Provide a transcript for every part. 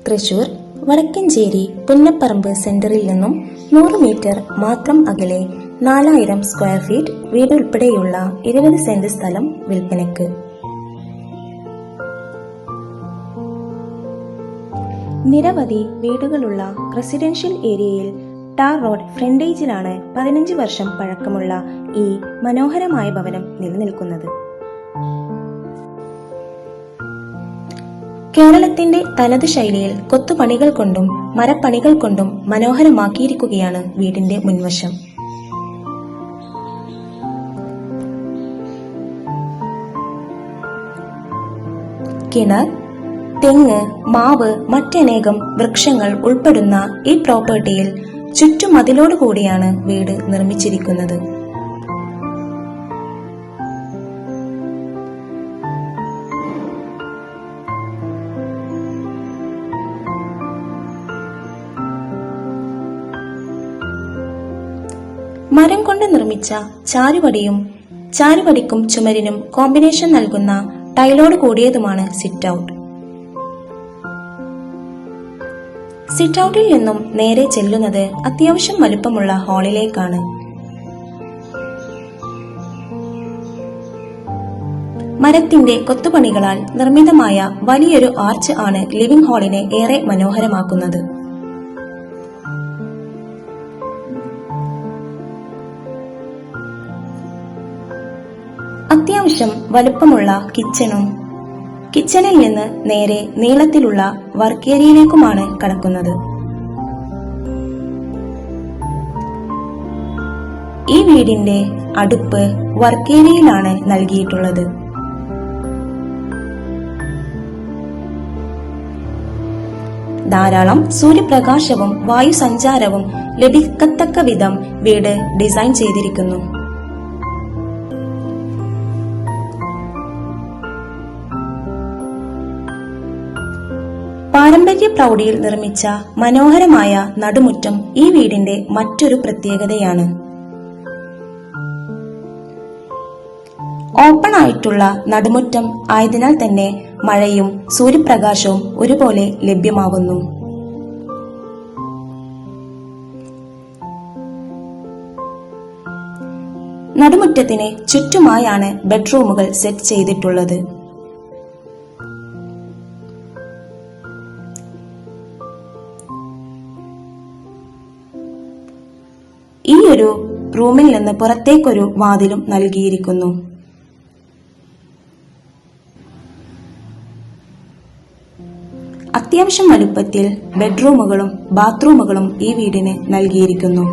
തൃശൂർ വടക്കഞ്ചേരി പുന്നപ്പറമ്പ് സെന്ററിൽ നിന്നും 100 മീറ്റർ മാത്രം അകലെ 4000 സ്ക്വയർ ഫീറ്റ് വീട് ഉൾപ്പെടെയുള്ള 20 സെന്റ് സ്ഥലം വിൽപ്പനയ്ക്ക്. നിരവധി വീടുകളുള്ള റെസിഡൻഷ്യൽ ഏരിയയിൽ ടാർ റോഡ് ഫ്രണ്ടേജിലാണ് 15 വർഷം പഴക്കമുള്ള ഈ മനോഹരമായ ഭവനം നിലനിൽക്കുന്നത്. കേരളത്തിന്റെ തനത് ശൈലിയിൽ കൊത്തുപണികൾ കൊണ്ടും മരപ്പണികൾ കൊണ്ടും മനോഹരമാക്കിയിരിക്കുകയാണ് വീടിന്റെ മുൻവശം. കിണർ, തെങ്ങ്, മാവ്, മറ്റനേകം വൃക്ഷങ്ങൾ ഉൾപ്പെടുന്ന ഈ പ്രോപ്പർട്ടിയിൽ ചുറ്റുമതിലോടുകൂടിയാണ് വീട് നിർമ്മിച്ചിരിക്കുന്നത്. മരം കൊണ്ട് നിർമ്മിച്ച ചാരുപടിക്കും ചുമരിനും കോമ്പിനേഷൻ നൽകുന്ന ടൈലോട് കൂടിയതുമാണ് സിറ്റ് ഔട്ട്. സിറ്റ് ഔട്ടിൽ നിന്നും നേരെ ചെല്ലുന്നത് അത്യാവശ്യം വലുപ്പമുള്ള ഹാളിലേക്കാണ്. മരത്തിന്റെ കൊത്തുപണികളാൽ നിർമ്മിതമായ വലിയൊരു ആർച്ച് ആണ് ലിവിംഗ് ഹാളിനെ ഏറെ മനോഹരമാക്കുന്നത്. അത്യാവശ്യം വലുപ്പമുള്ള കിച്ചണിൽ നിന്ന് നേരെ നീളത്തിലുള്ള വർക്ക് ഏരിയയിലേക്കുമാണ് കടക്കുന്നത്. ഈ വീടിന്റെ അടുപ്പ് വർക്ക് ഏരിയയിലാണ് നൽകിയിട്ടുള്ളത്. ധാരാളം സൂര്യപ്രകാശവും വായു സഞ്ചാരവും ലഭിക്കത്തക്ക വിധം വീട് ഡിസൈൻ ചെയ്തിരിക്കുന്നു. പാരമ്പര്യ പ്രൗഢിയിൽ നിർമ്മിച്ച മനോഹരമായ നടുമുറ്റം ഈ വീടിന്റെ മറ്റൊരു പ്രത്യേകതയാണ്. ഓപ്പൺ ആയിട്ടുള്ള നടുമുറ്റം ആയതിനാൽ തന്നെ മഴയും സൂര്യപ്രകാശവും ഒരുപോലെ ലഭ്യമാവുന്നു. നടുമുറ്റത്തിന് ചുറ്റുമായാണ് ബെഡ്റൂമുകൾ സെറ്റ് ചെയ്തിട്ടുള്ളത്. ഈ ഒരു റൂമിൽ നിന്ന് പുറത്തേക്കൊരു വാതിലും നൽകിയിരിക്കുന്നു. അത്യാവശ്യം വലുപ്പത്തിൽ ബെഡ്റൂമുകളും ബാത്റൂമുകളും ഈ വീടിന് നൽകിയിരിക്കുന്നു.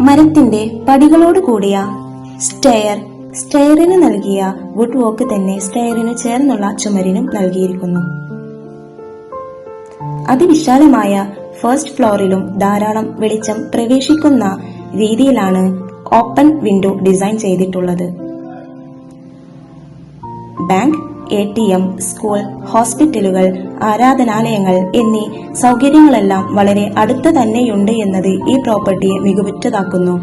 മരത്തിന്റെ പടികളോട് കൂടിയ സ്റ്റെയറിന് നൽകിയ വുഡ് വർക്ക് തന്നെ സ്റ്റെയറിന് ചേർന്നുള്ള ചുമരിനും നൽകിയിരിക്കുന്നു. അതിവിശാലമായ ഫസ്റ്റ് ഫ്ലോറിലും ധാരാളം വെളിച്ചം പ്രവേശിക്കുന്ന രീതിയിലാണ് ഓപ്പൺ വിൻഡോ ഡിസൈൻ ചെയ്തിട്ടുള്ളത്. ബാങ്ക്, ATM, സ്കൂൾ, ഹോസ്പിറ്റലുകൾ, ആരാധനാലയങ്ങൾ എന്നീ സൗകര്യങ്ങളെല്ലാം വളരെ അടുത്ത് തന്നെയുണ്ട് എന്നത് ഈ പ്രോപ്പർട്ടിയെ മികവുറ്റതാക്കുന്നു.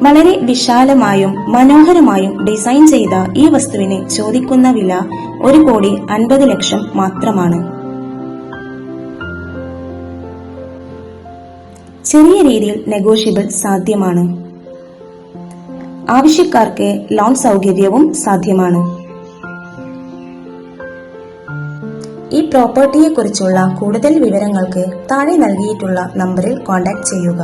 വളരെ വിശാലമായും മനോഹരമായും ഡിസൈൻ ചെയ്ത ഈ വസ്തുവിന് ചോദിക്കുന്ന വില 1,50,00,000 മാത്രമാണ്. ചെറിയ രീതിയിൽ നെഗോഷ്യബിൾ സാധ്യമാണ്. ആവശ്യക്കാർക്ക് ലോൺ സൗകര്യവും സാധ്യമാണ്. ഈ പ്രോപ്പർട്ടിയെ കുറിച്ചുള്ള കൂടുതൽ വിവരങ്ങൾക്ക് താഴെ നൽകിയിട്ടുള്ള നമ്പറിൽ കോൺടാക്ട് ചെയ്യുക.